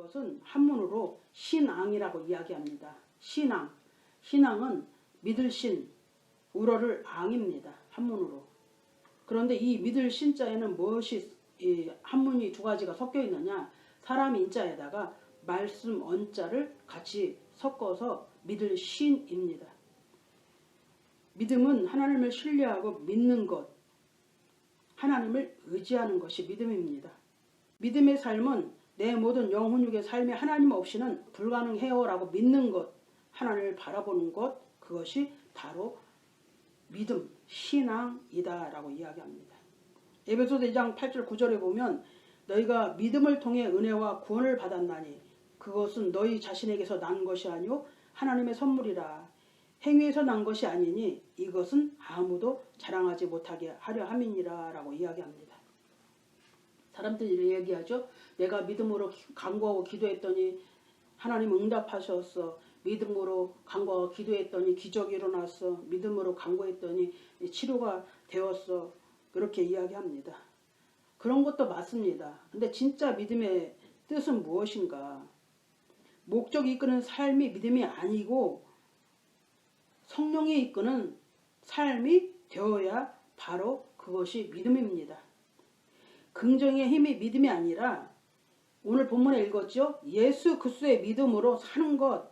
것은 한문으로 신앙이라고 이야기합니다. 신앙은 믿을 신, 우러를 앙입니다. 한문으로. 그런데 이 믿을 신자에는 무엇이 한문이 두 가지가 섞여 있느냐? 사람 인자에다가 말씀 언자를 같이 섞어서 믿을 신입니다. 믿음은 하나님을 신뢰하고 믿는 것, 하나님을 의지하는 것이 믿음입니다. 믿음의 삶은 내 모든 영혼육의 삶이 하나님 없이는 불가능해요 라고 믿는 것, 하나님을 바라보는 것, 그것이 바로 믿음, 신앙이다 라고 이야기합니다. 에베소서 2장 8절 9절에 보면 너희가 믿음을 통해 은혜와 구원을 받았나니 그것은 너희 자신에게서 난 것이 아니요 하나님의 선물이라. 행위에서 난 것이 아니니 이것은 아무도 자랑하지 못하게 하려 함이니라 라고 이야기합니다. 사람들이 얘기하죠. 내가 믿음으로 간구하고 기도했더니 하나님 응답하셨어. 믿음으로 간구하고 기도했더니 기적이 일어났어. 믿음으로 간구했더니 치료가 되었어. 그렇게 이야기합니다. 그런 것도 맞습니다. 근데 진짜 믿음의 뜻은 무엇인가? 목적이 이끄는 삶이 믿음이 아니고 성령이 이끄는 삶이 되어야 바로 그것이 믿음입니다. 긍정의 힘이 믿음이 아니라 오늘 본문에 읽었죠. 예수 그리스도의 믿음으로 사는 것.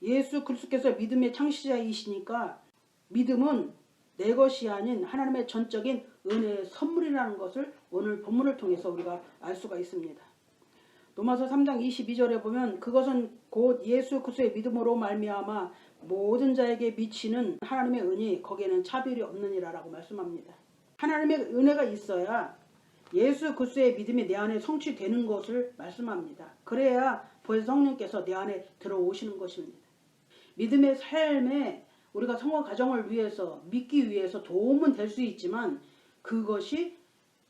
예수 그리스도께서 믿음의 창시자이시니까 믿음은 내 것이 아닌 하나님의 전적인 은혜의 선물이라는 것을 오늘 본문을 통해서 우리가 알 수가 있습니다. 로마서 3장 22절에 보면 그것은 곧 예수 그리스도의 믿음으로 말미암아 모든 자에게 미치는 하나님의 은이 거기에는 차별이 없느니라라고 말씀합니다. 하나님의 은혜가 있어야 예수 그리스도의 믿음이 내 안에 성취되는 것을 말씀합니다. 그래야 보혜사 성령께서 내 안에 들어오시는 것입니다. 믿음의 삶에 우리가 성화 가정을 위해서 믿기 위해서 도움은 될 수 있지만 그것이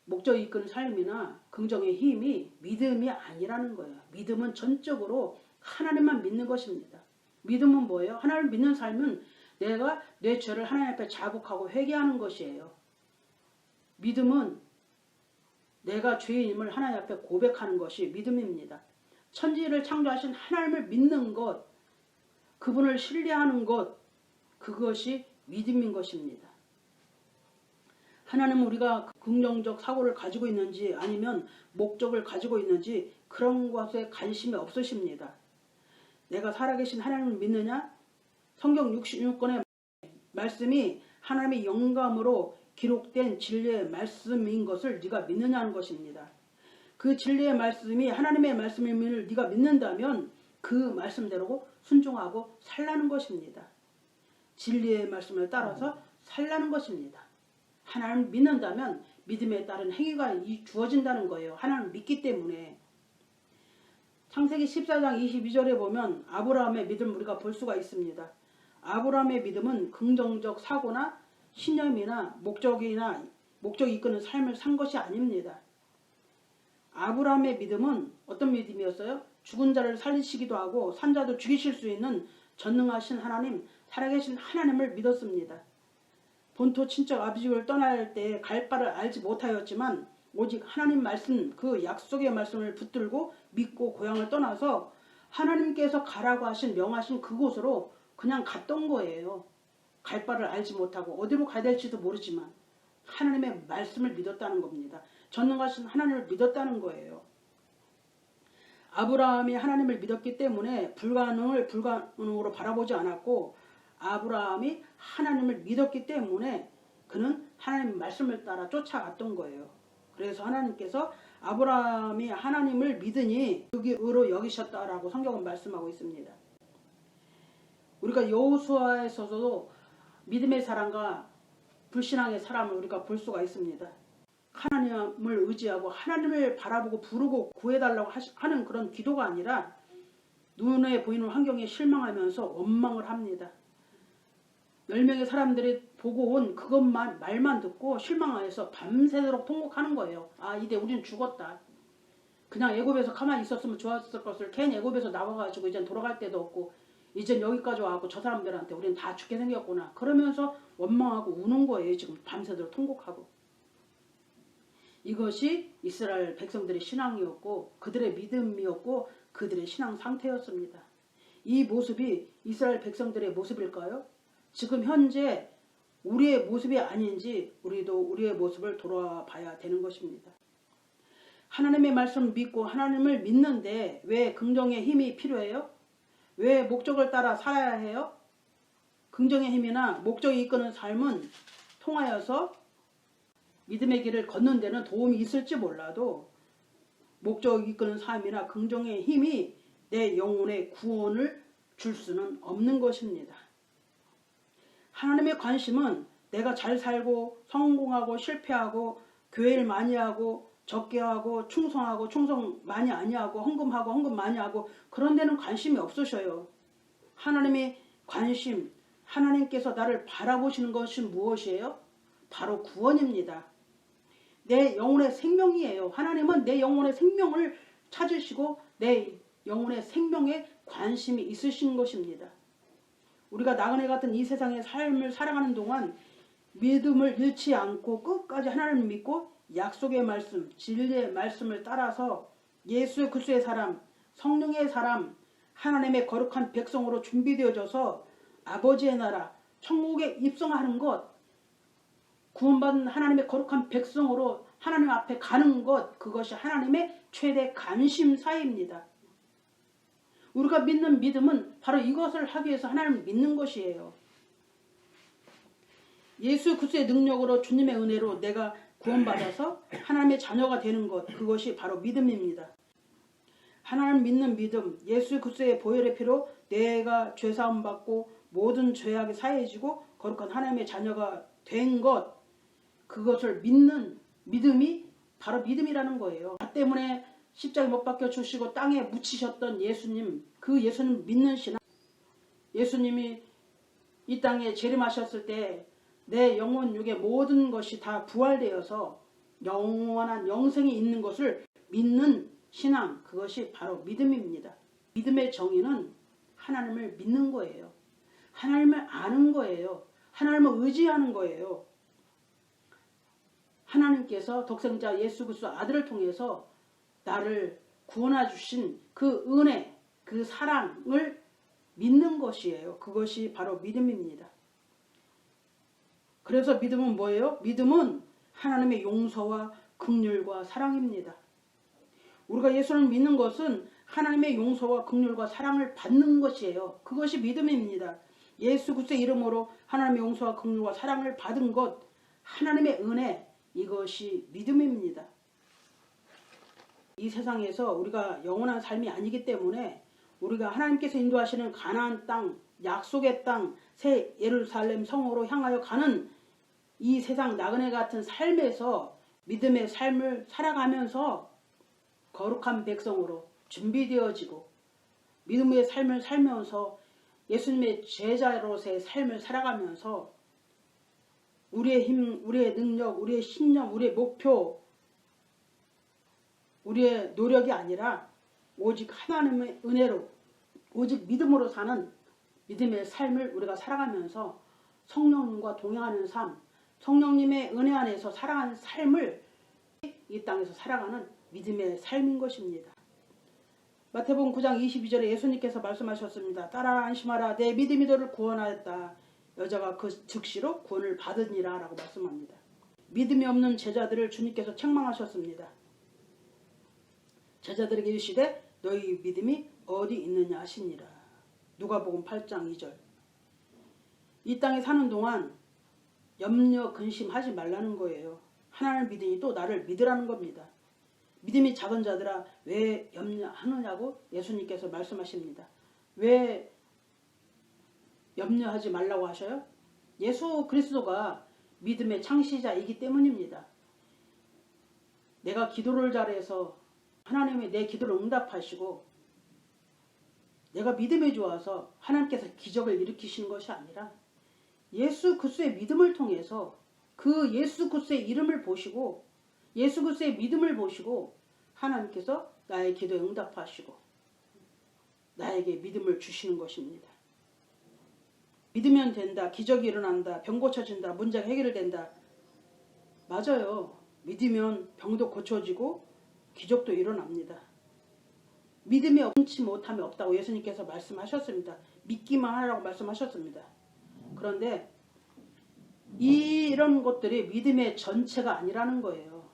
목적이 이끄는 삶이나 긍정의 힘이 믿음이 아니라는 거예요. 믿음은 전적으로 하나님만 믿는 것입니다. 믿음은 뭐예요? 하나님을 믿는 삶은 내가 내 죄를 하나님 앞에 자복하고 회개하는 것이에요. 믿음은 내가 죄인임을 하나님 앞에 고백하는 것이 믿음입니다. 천지를 창조하신 하나님을 믿는 것, 그분을 신뢰하는 것, 그것이 믿음인 것입니다. 하나님은 우리가 긍정적 사고를 가지고 있는지 아니면 목적을 가지고 있는지 그런 것에 관심이 없으십니다. 내가 살아계신 하나님을 믿느냐? 성경 66권의 말씀이 하나님의 영감으로 기록된 진리의 말씀인 것을 네가 믿느냐는 것입니다. 그 진리의 말씀이 하나님의 말씀임을 네가 믿는다면 그 말씀대로 순종하고 살라는 것입니다. 진리의 말씀을 따라서 살라는 것입니다. 하나님을 믿는다면 믿음에 따른 행위가 주어진다는 거예요. 하나님을 믿기 때문에. 창세기 14장 22절에 보면 아브라함의 믿음을 우리가 볼 수가 있습니다. 아브라함의 믿음은 긍정적 사고나 신념이나 목적이 이끄는 삶을 산 것이 아닙니다. 아브라함의 믿음은 어떤 믿음이었어요? 죽은 자를 살리시기도 하고 산 자도 죽이실 수 있는 전능하신 하나님, 살아계신 하나님을 믿었습니다. 본토 친척 아비집을 떠날 때 갈 바를 알지 못하였지만 오직 하나님 말씀, 그 약속의 말씀을 붙들고 믿고 고향을 떠나서 하나님께서 가라고 명하신 그곳으로 그냥 갔던 거예요. 갈 바를 알지 못하고 어디로 가야 될지도 모르지만 하나님의 말씀을 믿었다는 겁니다. 전능하신 하나님을 믿었다는 거예요. 아브라함이 하나님을 믿었기 때문에 불가능을 불가능으로 바라보지 않았고 아브라함이 하나님을 믿었기 때문에 그는 하나님의 말씀을 따라 쫓아갔던 거예요. 그래서 하나님께서 아브라함이 하나님을 믿으니 그게 의로 여기셨다라고 성경은 말씀하고 있습니다. 우리가 여호수아에서도 믿음의 사람과 불신앙의 사람을 우리가 볼 수가 있습니다. 하나님을 의지하고 하나님을 바라보고 부르고 구해달라고 하는 그런 기도가 아니라 눈에 보이는 환경에 실망하면서 원망을 합니다. 10명의 사람들이 보고 온 그것만 말만 듣고 실망해서 밤새도록 통곡하는 거예요. 아, 이제 우리는 죽었다. 그냥 애굽에서 가만히 있었으면 좋았을 것을 괜히 애굽에서 나와가지고 이제 돌아갈 데도 없고 이젠 여기까지 와갖고 저 사람들한테 우리는 다 죽게 생겼구나. 그러면서 원망하고 우는 거예요. 지금 밤새도록 통곡하고. 이것이 이스라엘 백성들의 신앙이었고 그들의 믿음이었고 그들의 신앙 상태였습니다. 이 모습이 이스라엘 백성들의 모습일까요? 지금 현재 우리의 모습이 아닌지 우리도 우리의 모습을 돌아봐야 되는 것입니다. 하나님의 말씀을 믿고 하나님을 믿는데 왜 긍정의 힘이 필요해요? 왜 목적을 따라 살아야 해요? 긍정의 힘이나 목적이 이끄는 삶은 통하여서 믿음의 길을 걷는 데는 도움이 있을지 몰라도 목적이 이끄는 삶이나 긍정의 힘이 내 영혼의 구원을 줄 수는 없는 것입니다. 하나님의 관심은 내가 잘 살고 성공하고 실패하고 교회를 많이 하고 적게 하고 충성하고 충성 많이 아니하고 헌금하고 헌금 많이 하고 그런 데는 관심이 없으셔요. 하나님의 관심, 하나님께서 나를 바라보시는 것이 무엇이에요? 바로 구원입니다. 내 영혼의 생명이에요. 하나님은 내 영혼의 생명을 찾으시고 내 영혼의 생명에 관심이 있으신 것입니다. 우리가 나그네 같은 이 세상의 삶을 살아가는 동안 믿음을 잃지 않고 끝까지 하나님을 믿고 약속의 말씀, 진리의 말씀을 따라서 예수 그리스도의 사람, 성령의 사람, 하나님의 거룩한 백성으로 준비되어져서 아버지의 나라, 천국에 입성하는 것, 구원받은 하나님의 거룩한 백성으로 하나님 앞에 가는 것, 그것이 하나님의 최대 관심사입니다. 우리가 믿는 믿음은 바로 이것을 하기 위해서 하나님을 믿는 것이에요. 예수 그리스도의 능력으로 주님의 은혜로 내가 구원받아서 하나님의 자녀가 되는 것, 그것이 바로 믿음입니다. 하나님 믿는 믿음, 예수 그리스도의 보혈의 피로 내가 죄사함 받고 모든 죄악이 사해지고 거룩한 하나님의 자녀가 된 것, 그것을 믿는 믿음이 바로 믿음이라는 거예요. 나 때문에 십자가에 못 박혀 주시고 땅에 묻히셨던 예수님, 그 예수님 믿는 신앙. 예수님이 이 땅에 재림하셨을 때 내 영혼 육의 모든 것이 다 부활되어서 영원한 영생이 있는 것을 믿는 신앙, 그것이 바로 믿음입니다. 믿음의 정의는 하나님을 믿는 거예요. 하나님을 아는 거예요. 하나님을 의지하는 거예요. 하나님께서 독생자 예수 그리스도 아들을 통해서 나를 구원해 주신 그 은혜, 그 사랑을 믿는 것이에요. 그것이 바로 믿음입니다. 그래서 믿음은 뭐예요? 믿음은 하나님의 용서와 긍휼과 사랑입니다. 우리가 예수를 믿는 것은 하나님의 용서와 긍휼과 사랑을 받는 것이에요. 그것이 믿음입니다. 예수 그리스도의 이름으로 하나님의 용서와 긍휼과 사랑을 받은 것, 하나님의 은혜, 이것이 믿음입니다. 이 세상에서 우리가 영원한 삶이 아니기 때문에 우리가 하나님께서 인도하시는 가나안 땅, 약속의 땅, 새 예루살렘 성으로 향하여 가는 이 세상 나그네 같은 삶에서 믿음의 삶을 살아가면서 거룩한 백성으로 준비되어지고 믿음의 삶을 살면서 예수님의 제자로서의 삶을 살아가면서 우리의 힘, 우리의 능력, 우리의 신념, 우리의 목표, 우리의 노력이 아니라 오직 하나님의 은혜로, 오직 믿음으로 사는 믿음의 삶을 우리가 살아가면서 성령님과 동행하는 삶, 성령님의 은혜 안에서 살아가는 삶을 이 땅에서 살아가는 믿음의 삶인 것입니다. 마태복음 9장 22절에 예수님께서 말씀하셨습니다. 따라 안심하라, 내 믿음이 너를 구원하였다. 여자가 그 즉시로 구원을 받으니라 라고 말씀합니다. 믿음이 없는 제자들을 주님께서 책망하셨습니다. 제자들에게 이르시되 너희 믿음이 어디 있느냐 하시니라. 누가복음 8장 2절. 이 땅에 사는 동안 염려 근심하지 말라는 거예요. 하나님을 믿으니 또 나를 믿으라는 겁니다. 믿음이 작은 자들아 왜 염려하느냐고 예수님께서 말씀하십니다. 왜 염려하지 말라고 하셔요? 예수 그리스도가 믿음의 창시자이기 때문입니다. 내가 기도를 잘해서 하나님이 내 기도를 응답하시고 내가 믿음이 좋아서 하나님께서 기적을 일으키시는 것이 아니라 예수 그리스도의 믿음을 통해서 그 예수 그리스도의 이름을 보시고 예수 그리스도의 믿음을 보시고 하나님께서 나의 기도에 응답하시고 나에게 믿음을 주시는 것입니다. 믿으면 된다. 기적이 일어난다. 병 고쳐진다. 문제가 해결된다. 맞아요. 믿으면 병도 고쳐지고 기적도 일어납니다. 믿음이 없지 못함이 없다고 예수님께서 말씀하셨습니다. 믿기만 하라고 말씀하셨습니다. 그런데 이런 것들이 믿음의 전체가 아니라는 거예요.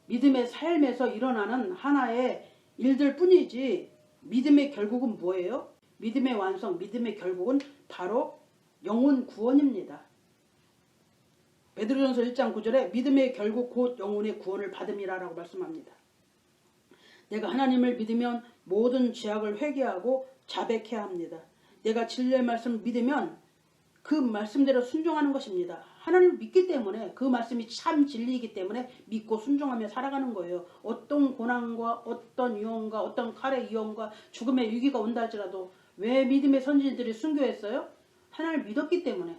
믿음의 삶에서 일어나는 하나의 일들 뿐이지 믿음의 결국은 뭐예요? 믿음의 완성, 믿음의 결국은 바로 영혼 구원입니다. 베드로전서 1장 9절에 믿음의 결국 곧 영혼의 구원을 받음이라라고 말씀합니다. 내가 하나님을 믿으면 모든 죄악을 회개하고 자백해야 합니다. 내가 진리의 말씀을 믿으면 그 말씀대로 순종하는 것입니다. 하나님을 믿기 때문에 그 말씀이 참 진리이기 때문에 믿고 순종하며 살아가는 거예요. 어떤 고난과 어떤 위험과 어떤 칼의 위험과 죽음의 위기가 온다 할지라도 왜 믿음의 선지자들이 순교했어요? 하나님을 믿었기 때문에.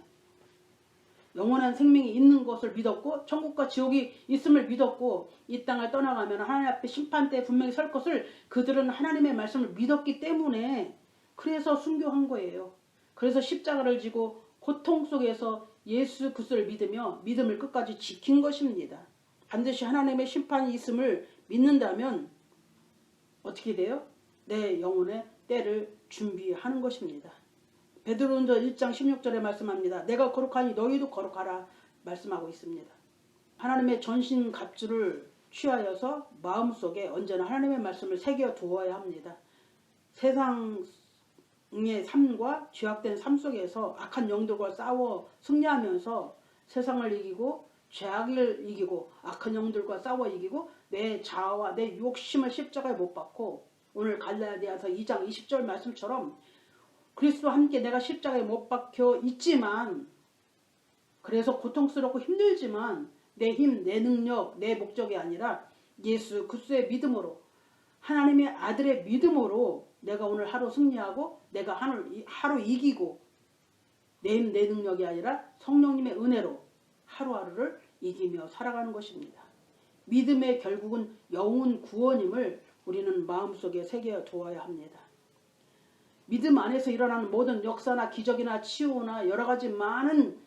영원한 생명이 있는 것을 믿었고 천국과 지옥이 있음을 믿었고 이 땅을 떠나가면 하나님 앞에 심판대에 분명히 설 것을 그들은 하나님의 말씀을 믿었기 때문에 그래서 순교한 거예요. 그래서 십자가를 지고 고통 속에서 예수 그리스도를 믿으며 믿음을 끝까지 지킨 것입니다. 반드시 하나님의 심판이 있음을 믿는다면 어떻게 돼요? 내 영혼의 때를 준비하는 것입니다. 베드로전서 1장 16절에 말씀합니다. 내가 거룩하니 너희도 거룩하라 말씀하고 있습니다. 하나님의 전신갑주를 취하여서 마음속에 언제나 하나님의 말씀을 새겨 두어야 합니다. 세상의 삶과 죄악된 삶 속에서 악한 영들과 싸워 승리하면서 세상을 이기고 죄악을 이기고 악한 영들과 싸워 이기고 내 자아와 내 욕심을 십자가에 못 박고 오늘 갈라디아서 2장 20절 말씀처럼 그리스도와 함께 내가 십자가에 못 박혀 있지만 그래서 고통스럽고 힘들지만 내 힘, 내 능력, 내 목적이 아니라 예수 그리스도의 믿음으로 하나님의 아들의 믿음으로 내가 오늘 하루 승리하고 내가 하루 이기고 내 힘, 내 능력이 아니라 성령님의 은혜로 하루하루를 이기며 살아가는 것입니다. 믿음의 결국은 영혼 구원임을 우리는 마음속에 새겨 두어야 합니다. 믿음 안에서 일어나는 모든 역사나 기적이나 치유나 여러 가지 많은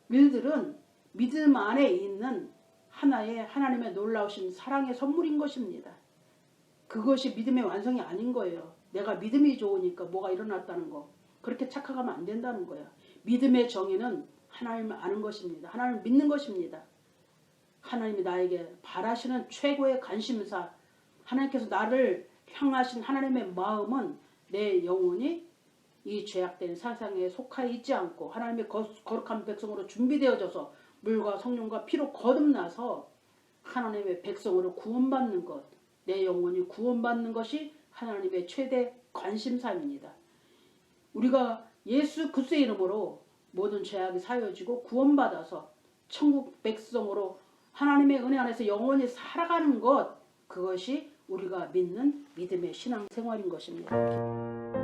일들은 믿음 안에 있는 하나의 하나님의 놀라우신 사랑의 선물인 것입니다. 그것이 믿음의 완성이 아닌 거예요. 내가 믿음이 좋으니까 뭐가 일어났다는 거. 그렇게 착각하면 안 된다는 거야. 믿음의 정의는 하나님을 아는 것입니다. 하나님을 믿는 것입니다. 하나님이 나에게 바라시는 최고의 관심사, 하나님께서 나를 향하신 하나님의 마음은 내 영혼이 이 죄악된 세상에 속하여 있지 않고 하나님의 거룩한 백성으로 준비되어져서 물과 성령과 피로 거듭나서 하나님의 백성으로 구원받는 것, 내 영혼이 구원받는 것이 하나님의 최대 관심사입니다. 우리가 예수 그리스도의 이름으로 모든 죄악이 사여지고 구원받아서 천국 백성으로 하나님의 은혜 안에서 영원히 살아가는 것, 그것이 우리가 믿는 믿음의 신앙생활인 것입니다.